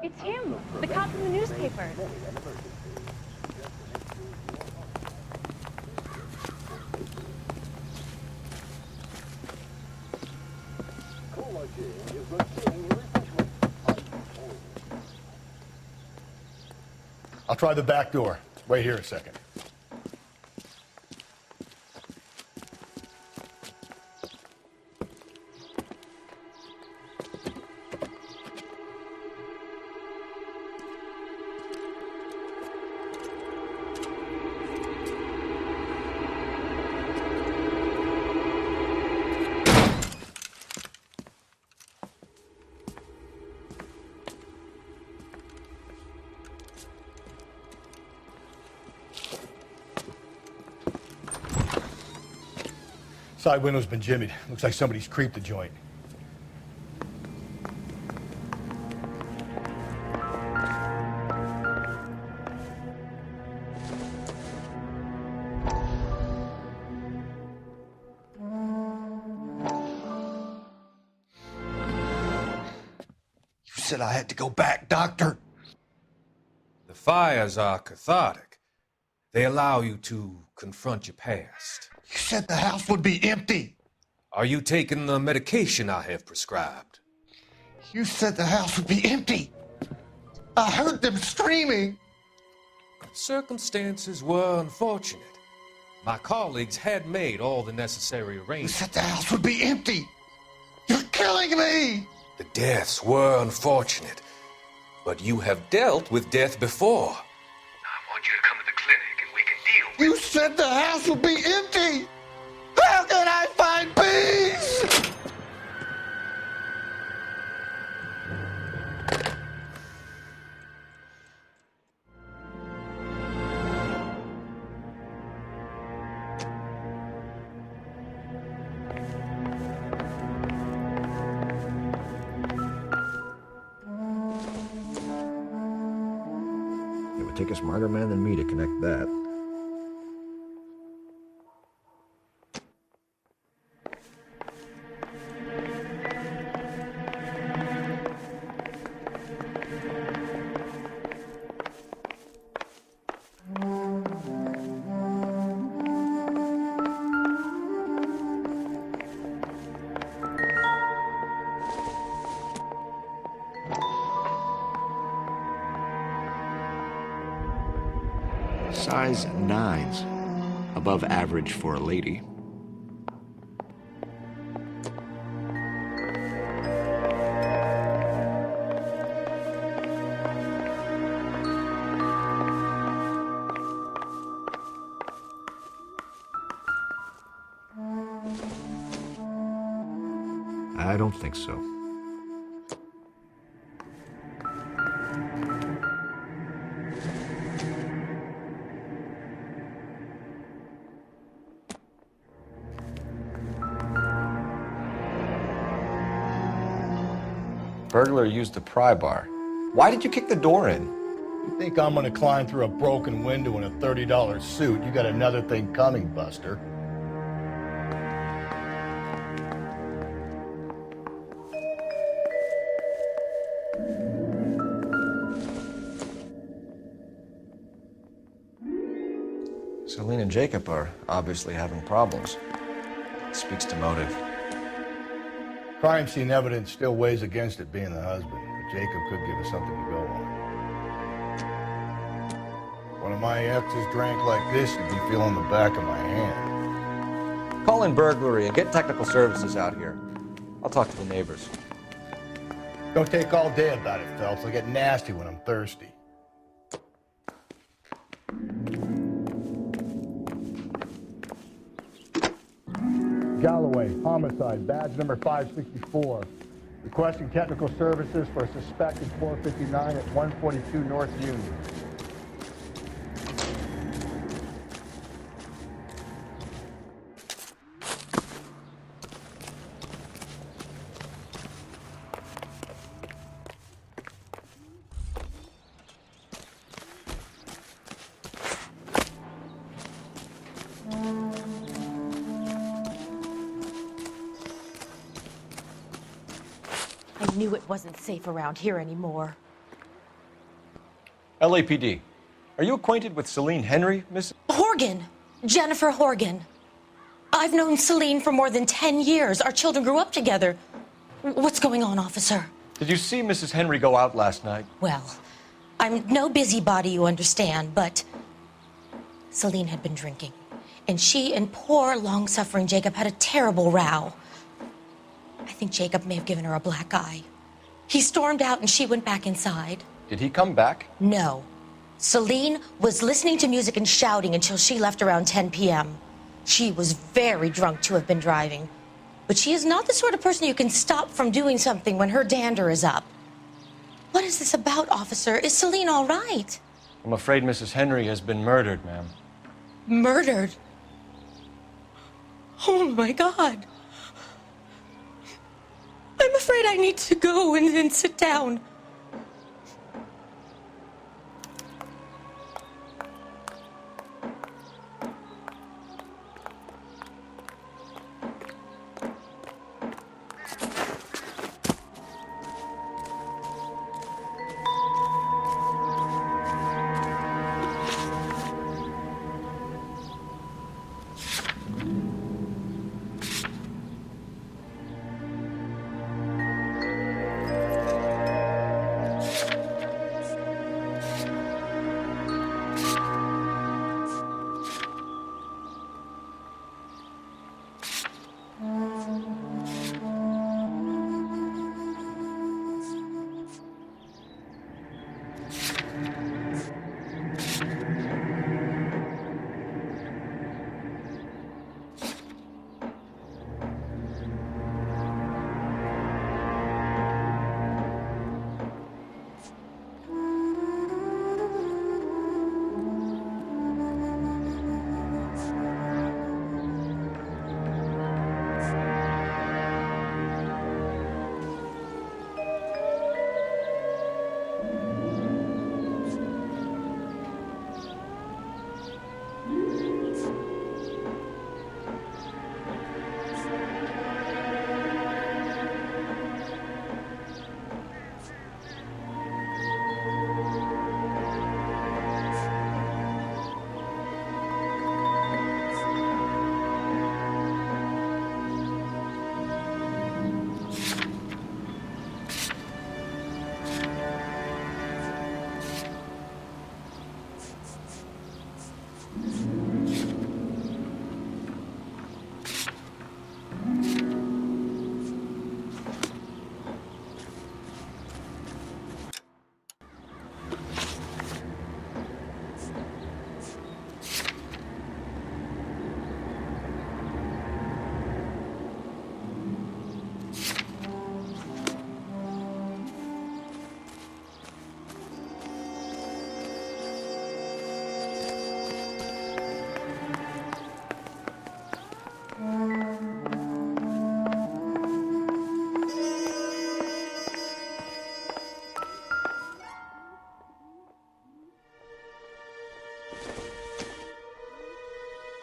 It's him, the cop in the newspaper. I'll try the back door. Wait here a second. Side window's been jimmied. Looks like somebody's creeped the joint. You said I had to go back, Doctor. The fires are cathartic. They allow you to confront your past. You said the house would be empty. Are you taking the medication I have prescribed? You said the house would be empty. I heard them screaming. Circumstances were unfortunate. My colleagues had made all the necessary You arrangements. said the house would be empty. You're killing me. The deaths were unfortunate, but you have dealt with death before. I want you to come to the clinic and we can deal with You said the house would be empty. How can I find peace? It would take a smarter man than me to connect that. Size 9s. Above average for a lady. I don't think so. Burglar used the pry bar. Why did you kick the door in? You think I'm gonna climb through a broken window in a $30 suit? You got another thing coming, Buster. Celine and Jacob are obviously having problems. It speaks to motive. Crime scene evidence still weighs against it being the husband, but Jacob could give us something to go on. One of my exes drank like this, you'd be feeling the back of my hand. Call in burglary and get technical services out here. I'll talk to the neighbors. Don't take all day about it, Phelps. I'll get nasty when I'm thirsty. Galloway, homicide, badge number 564. Requesting technical services for a suspected 459 at 142 North Union. I knew it wasn't safe around here anymore. LAPD. Are you acquainted with Celine Henry, Miss? Horgan. Jennifer Horgan. I've known Celine for more than 10 years. Our children grew up together. What's going on, officer? Did you see Mrs. Henry go out last night? Well, I'm no busybody, you understand, but Celine had been drinking. And she and poor, long-suffering Jacob had a terrible row. I think Jacob may have given her a black eye. He stormed out and she went back inside. Did he come back? No. Celine was listening to music and shouting until she left around 10 p.m. She was very drunk to have been driving. But she is not the sort of person you can stop from doing something when her dander is up. What is this about, officer? Is Celine all right? I'm afraid Mrs. Henry has been murdered, ma'am. Murdered? Oh, my God. I'm afraid I need to go and sit down.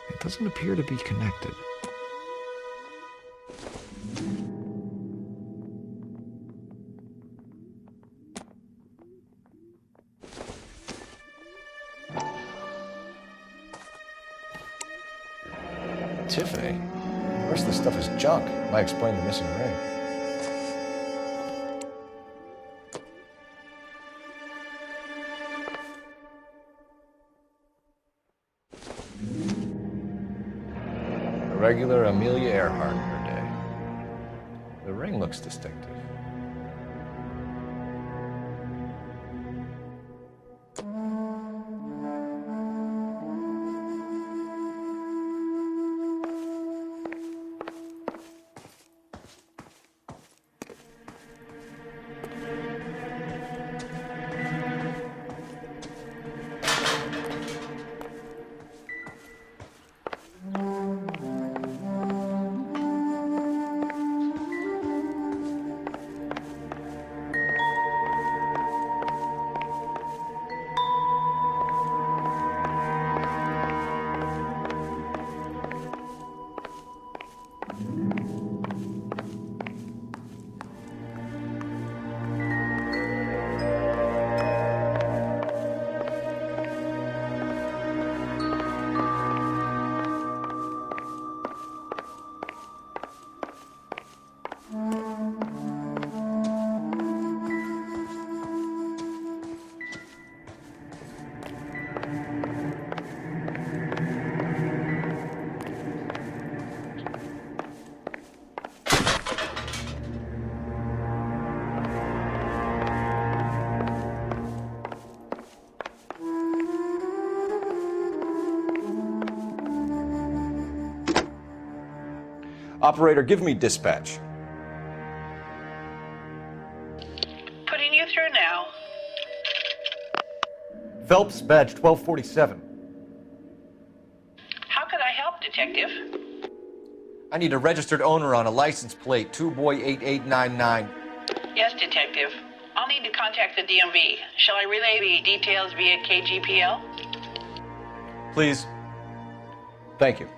It doesn't appear to be connected. Tiffany? The rest of the stuff is junk. Might explain the missing ring. A regular Amelia Earhart per day. The ring looks distinctive. Operator, give me dispatch. Putting you through now. Phelps, badge 1247. How could I help, Detective? I need a registered owner on a license plate, 2boy8899. Yes, Detective. I'll need to contact the DMV. Shall I relay the details via KGPL? Please. Thank you.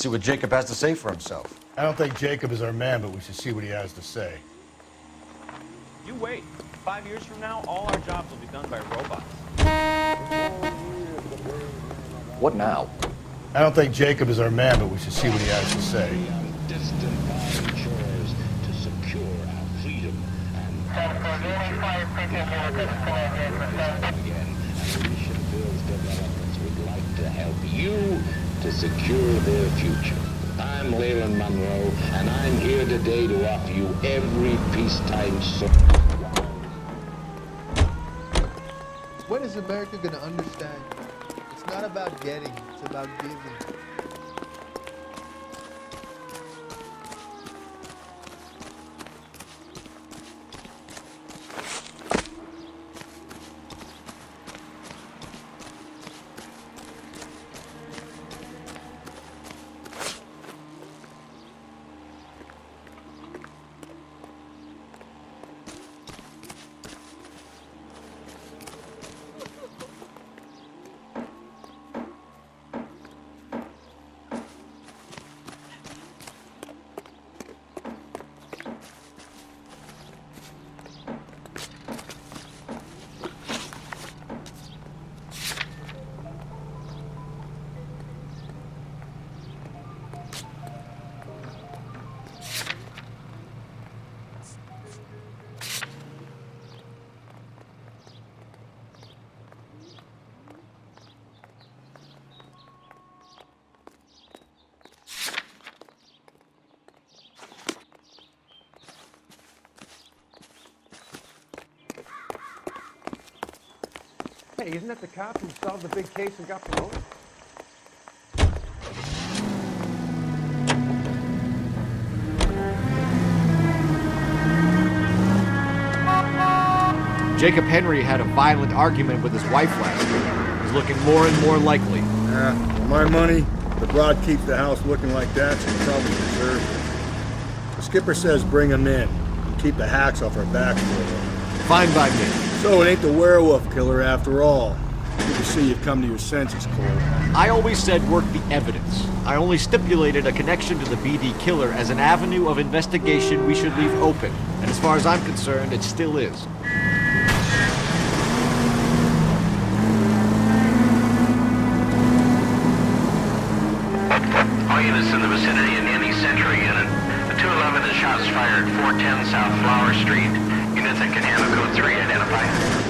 Let's see what Jacob has to say for himself. I don't think Jacob is our man, but we should see what he has to say. You wait. 5 years from now, all our jobs will be done by robots. What now? I don't think Jacob is our man, but we should see what he has to say. You to secure their future. I'm Leland Monroe, and I'm here today to offer you every peacetime When is America going to understand? It's not about getting, it's about giving. Hey, isn't that the cop who solved the big case and got promoted? Jacob Henry had a violent argument with his wife last week. He's looking more and more likely. For my money, the broad keeps the house looking like that, so he probably deserves it. The skipper says bring him in and keep the hacks off our back for a while. Fine by me. So it ain't the werewolf killer after all. Good to see you've come to your senses, Cole. I always said work the evidence. I only stipulated a connection to the BD killer as an avenue of investigation we should leave open. And as far as I'm concerned, it still is. All units in the vicinity in any Century unit. The 211 is shots fired, 410 South Flower Street. Units that can handle code 3 identify.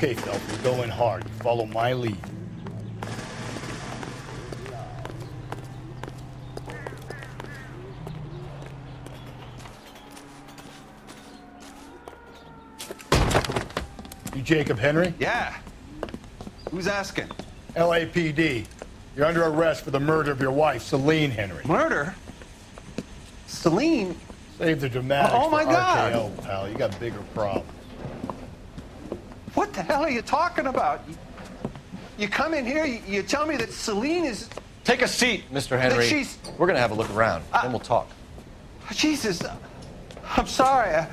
Okay, Phelps, we're going hard. You follow my lead. You Jacob Henry? Yeah. Who's asking? LAPD. You're under arrest for the murder of your wife, Celine Henry. Murder? Celine? Save the dramatics Oh, my for God. RKO, pal. You got bigger problems. What the hell are you talking about? You come in here, you tell me that Celine is... Take a seat, Mr. Henry. she's- We're gonna have a look around, then we'll talk. Jesus, I'm sorry.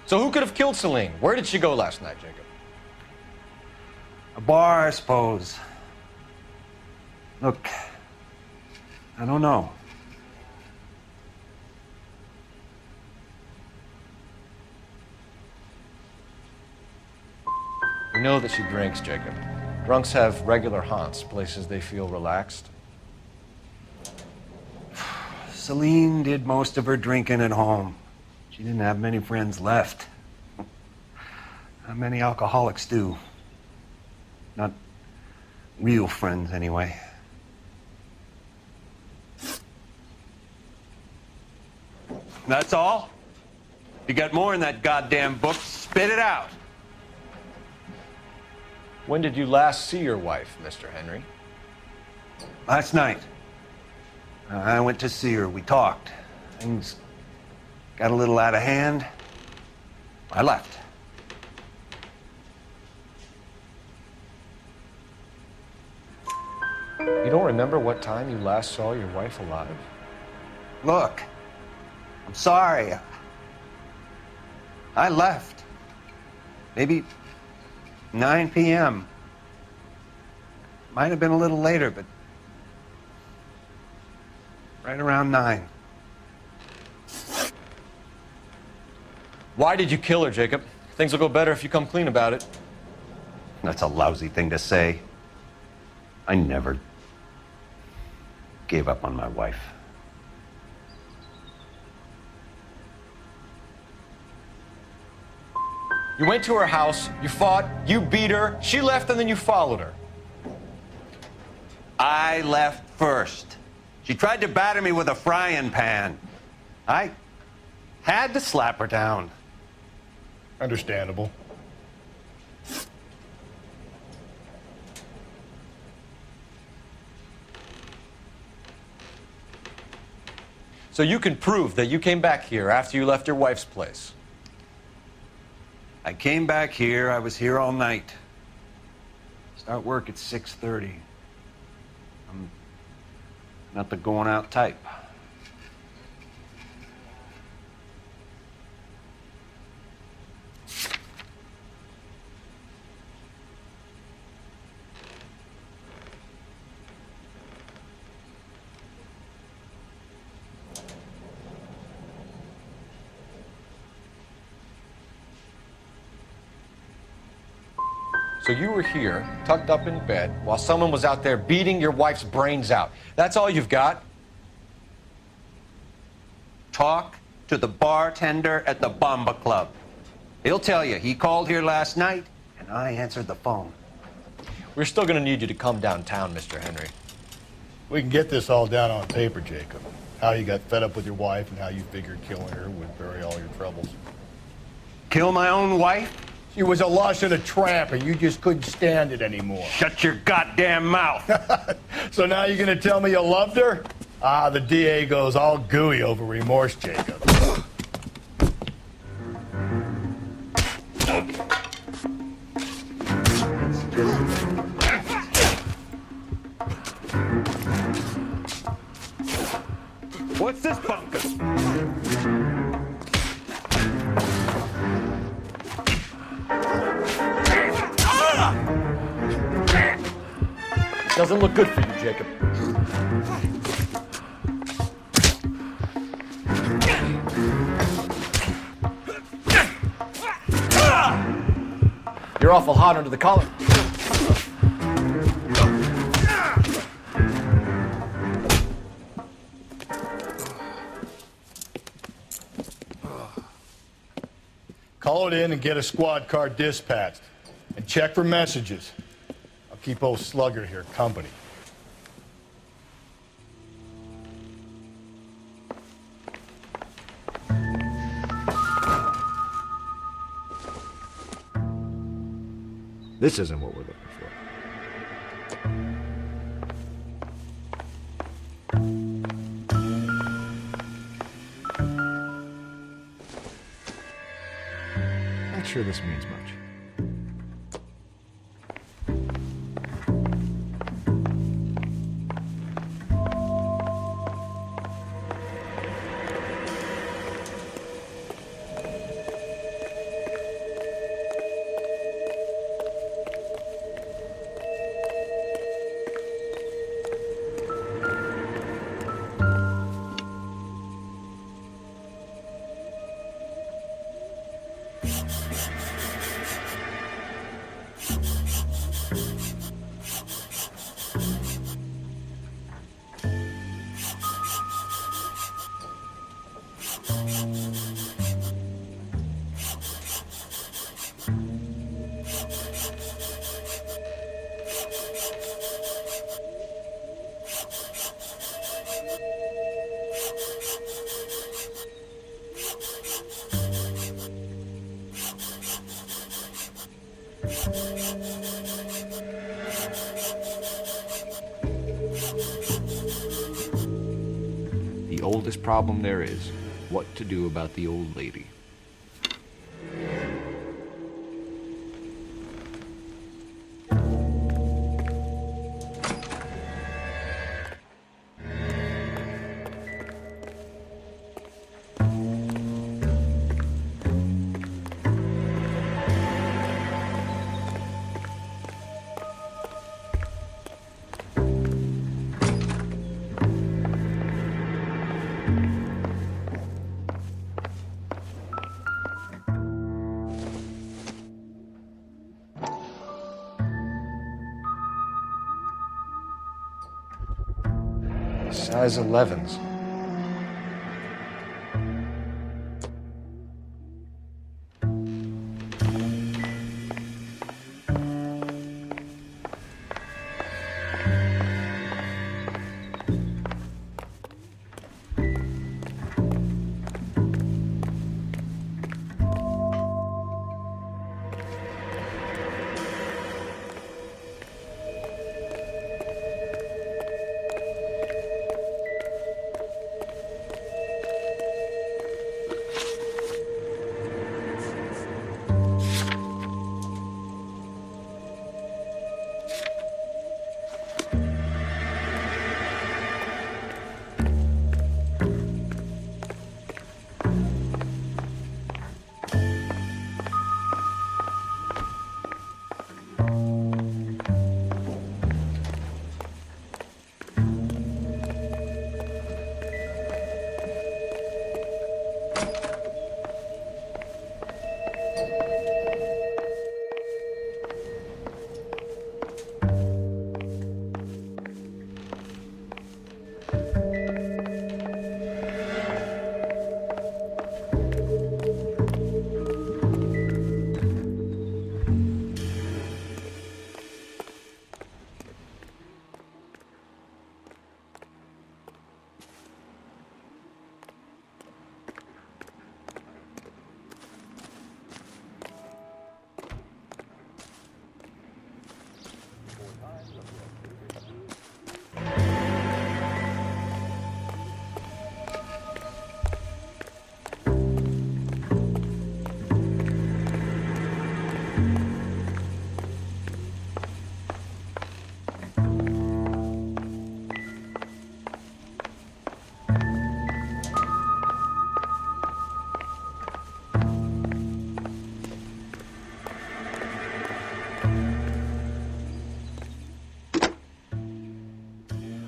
So who could have killed Celine? Where did she go last night, Jacob? A bar, I suppose. Look, I don't know. know that she drinks, Jacob. Drunks have regular haunts, places they feel relaxed. Celine did most of her drinking at home. She didn't have many friends left. Not many alcoholics do. Not real friends, anyway. That's all? You got more in that goddamn book, spit it out. When did you last see your wife, Mr. Henry? Last night. I went to see her. We talked. Things got a little out of hand. I left. You don't remember what time you last saw your wife alive? Look, I'm sorry. I left. Maybe 9 p.m. Might have been a little later, but right around 9. Why did you kill her, Jacob? Things will go better if you come clean about it. That's a lousy thing to say. I never gave up on my wife. You went to her house, you fought, you beat her, she left, and then you followed her. I left first. She tried to batter me with a frying pan. I had to slap her down. Understandable. So you can prove that you came back here after you left your wife's place. I came back here. I was here all night. Start work at 6:30. I'm not the going out type. So you were here, tucked up in bed, while someone was out there beating your wife's brains out. That's all you've got? Talk to the bartender at the Bomba Club. He'll tell you he called here last night, and I answered the phone. We're still going to need you to come downtown, Mr. Henry. We can get this all down on paper, Jacob. How you got fed up with your wife and how you figured killing her would bury all your troubles. Kill my own wife? She was a lush and a tramp, and you just couldn't stand it anymore. Shut your goddamn mouth. So now you're gonna tell me you loved her? Ah, the DA goes all gooey over remorse, Jacob. What's this bunker? Doesn't look good for you, Jacob. You're awful hot under the collar. Call it in and get a squad car dispatched. And check for messages. I'll keep old Slugger here company. This isn't what we're looking for. Not sure this means much. The oldest problem there is, what to do about the old lady. Size 11s.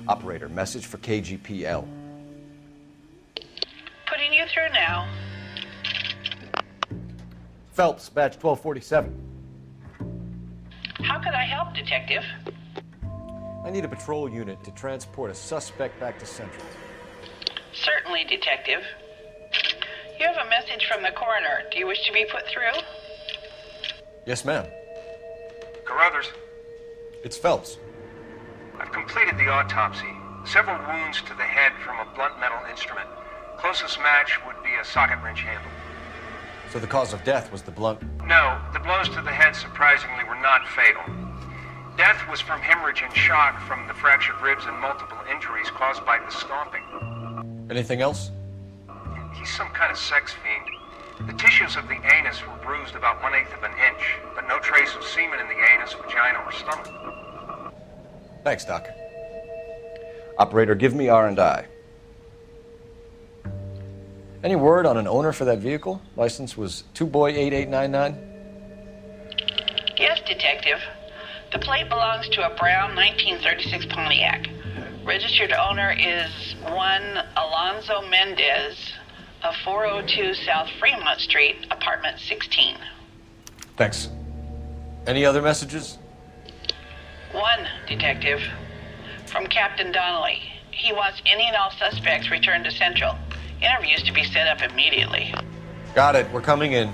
Operator, message for KGPL. Putting you through now. Phelps, badge 1247. How could I help, Detective? I need a patrol unit to transport a suspect back to Central. Certainly, Detective. You have a message from the coroner. Do you wish to be put through? Yes, ma'am. Carruthers, It's Phelps. I've completed the autopsy. Several wounds to the head from a blunt metal instrument. Closest match would be a socket wrench handle. So the cause of death was the blunt. No, the blows to the head surprisingly were not fatal. Death was from hemorrhage and shock from the fractured ribs and multiple injuries caused by the stomping. Anything else? He's some kind of sex fiend. The tissues of the anus were bruised about 1/8 of an inch, but no trace of semen in the anus, vagina, or stomach. Thanks, Doc. Operator, give me R&I. Any word on an owner for that vehicle? License was 2boy8899. Yes, Detective. The plate belongs to a brown 1936 Pontiac. Registered owner is one Alonzo Mendez of 402 South Fremont Street, apartment 16. Thanks. Any other messages? One, Detective. From Captain Donnelly. He wants any and all suspects returned to Central. Interviews to be set up immediately. Got it. We're coming in.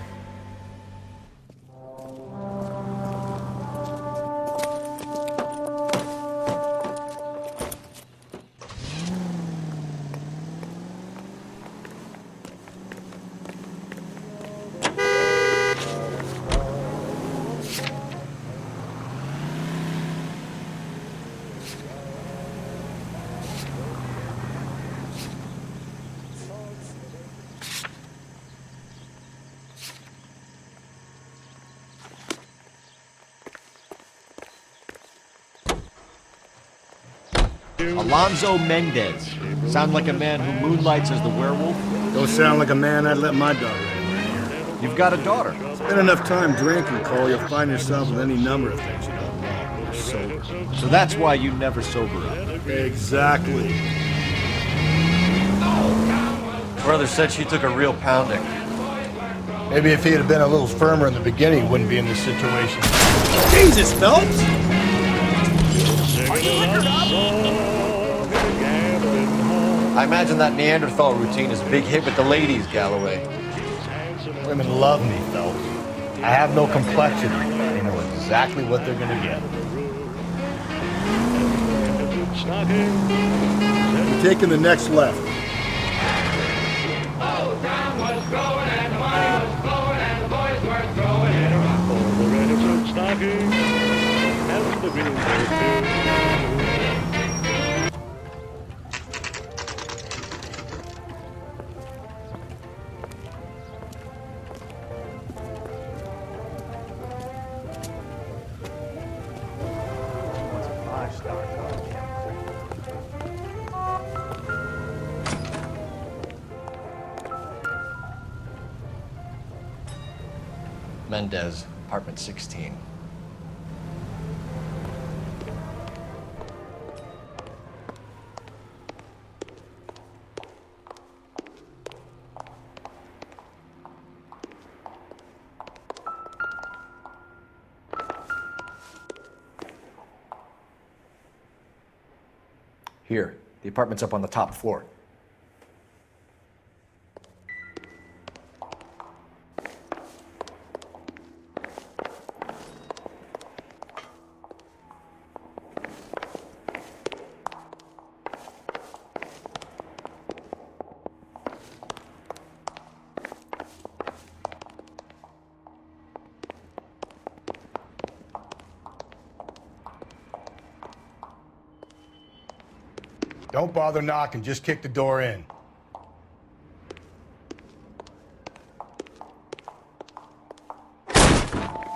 Alonzo Mendez. Sound like a man who moonlights as the werewolf? Don't sound like a man I'd let my daughter in. You've got a daughter. Spend enough time drinking, Cole, you'll find yourself with any number of things you don't know. You're sober. So that's why you never sober up. Exactly. Brother said she took a real pounding. Maybe if he had been a little firmer in the beginning, he wouldn't be in this situation. Jesus, Phelps! Are you liquored up? I imagine that Neanderthal routine is a big hit with the ladies, Galloway. Women love me, Phelps. I have no complexion. They know exactly what they're gonna get. You're taking the next left. Mendez, apartment 16. Here, the apartment's up on the top floor. Don't bother knocking, just kick the door in.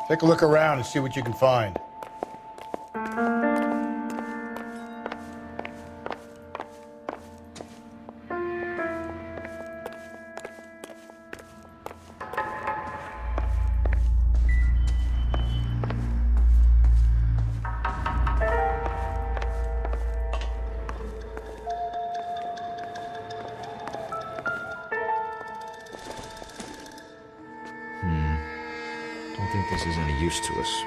Take a look around and see what you can find. I don't think this is any use to us.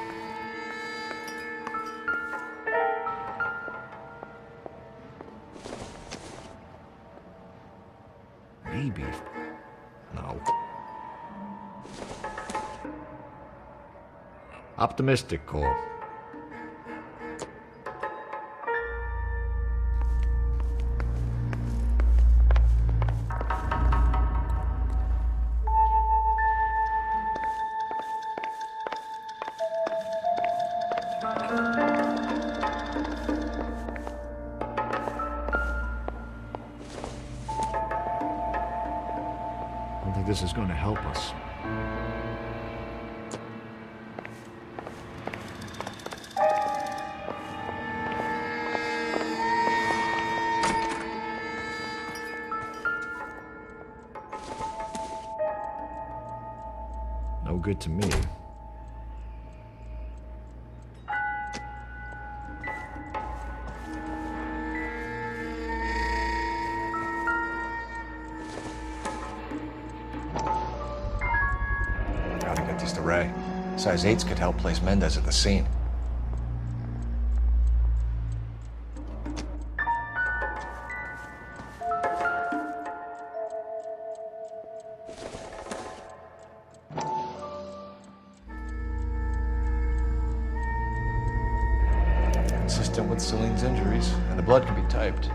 Maybe. No. Optimistic, Cole. I don't think this is going to help us. No good to me. Gotta get this to Ray. Size 8s could help place Mendez at the scene. Consistent with Celine's injuries, and the blood can be typed.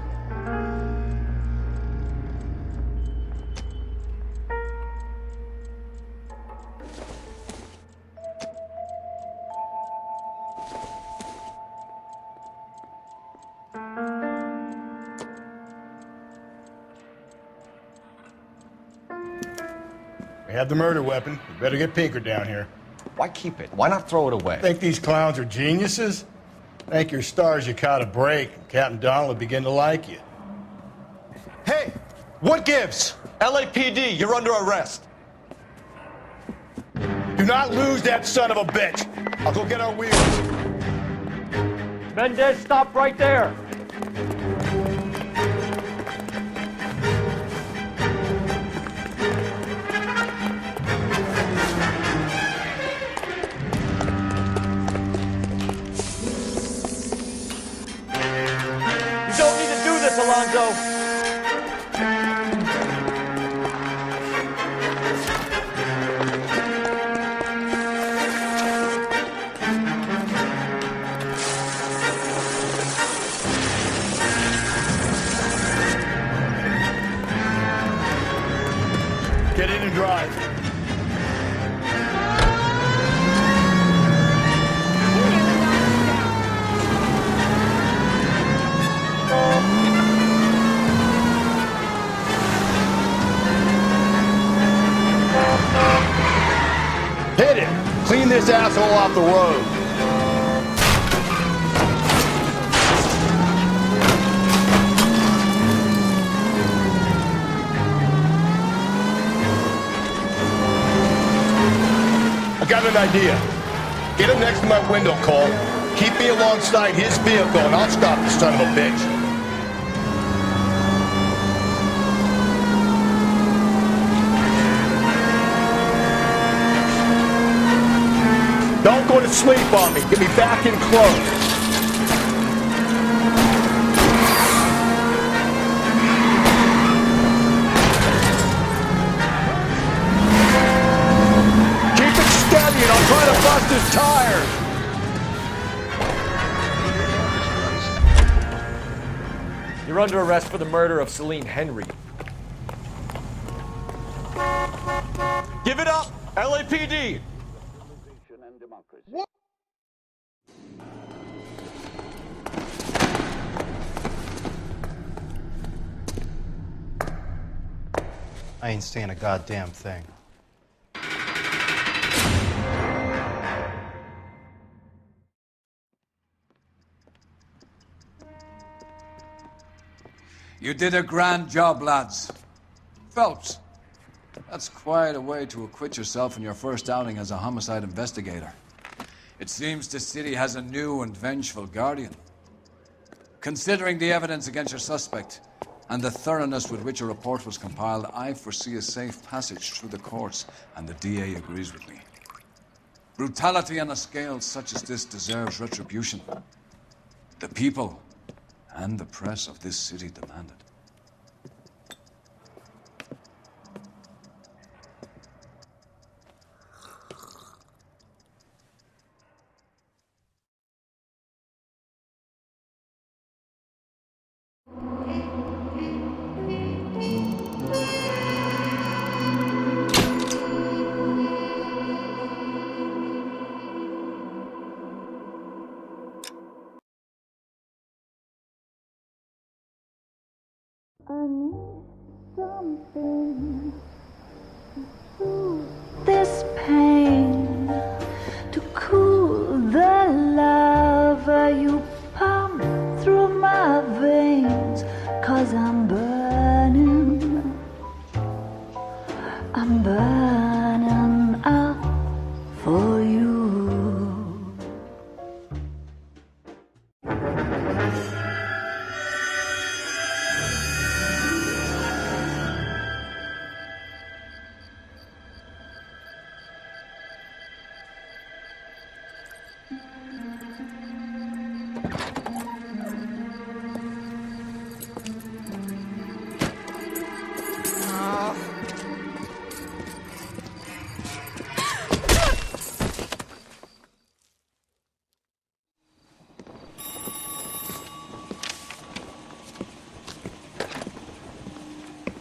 We have the murder weapon. We better get Pinker down here. Why keep it? Why not throw it away? Think these clowns are geniuses? Thank your stars you caught a break. Captain Donald will begin to like you. Hey, what gives? LAPD, you're under arrest. Do not lose that son of a bitch. I'll go get our wheels. Mendez, stop right there! You don't need to do this, Alonzo! Get in and drive. Hit it! Clean this asshole off the road. I got an idea. Get him next to my window, Cole. Keep me alongside his vehicle, and I'll stop the son of a bitch. Don't go to sleep on me. Get me back in close. I'm trying to bust his tires. You're under arrest for the murder of Celine Henry. Give it up, LAPD. What? I ain't saying a goddamn thing. You did a grand job, lads. Phelps, that's quite a way to acquit yourself in your first outing as a homicide investigator. It seems the city has a new and vengeful guardian. Considering the evidence against your suspect and the thoroughness with which a report was compiled, I foresee a safe passage through the courts, and the DA agrees with me. Brutality on a scale such as this deserves retribution. The people and the press of this city demand it. I need something to soothe this pain, to cool the lava you pump through my veins, 'cause I'm burning up for you.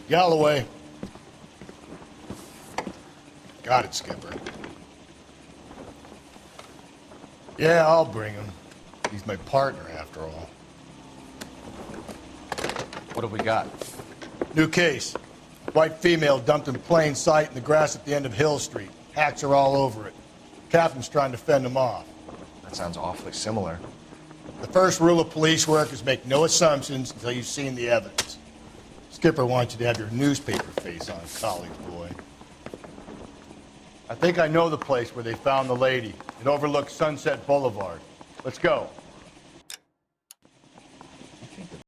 Galloway. Got it, Skipper. Yeah, I'll bring him. He's my partner, after all. What have we got? New case. White female dumped in plain sight in the grass at the end of Hill Street. Hacks are all over it. Captain's trying to fend him off. That sounds awfully similar. The first rule of police work is make no assumptions until you've seen the evidence. Skipper wants you to have your newspaper face on, college boy. I think I know the place where they found the lady. It overlooks Sunset Boulevard. Let's go.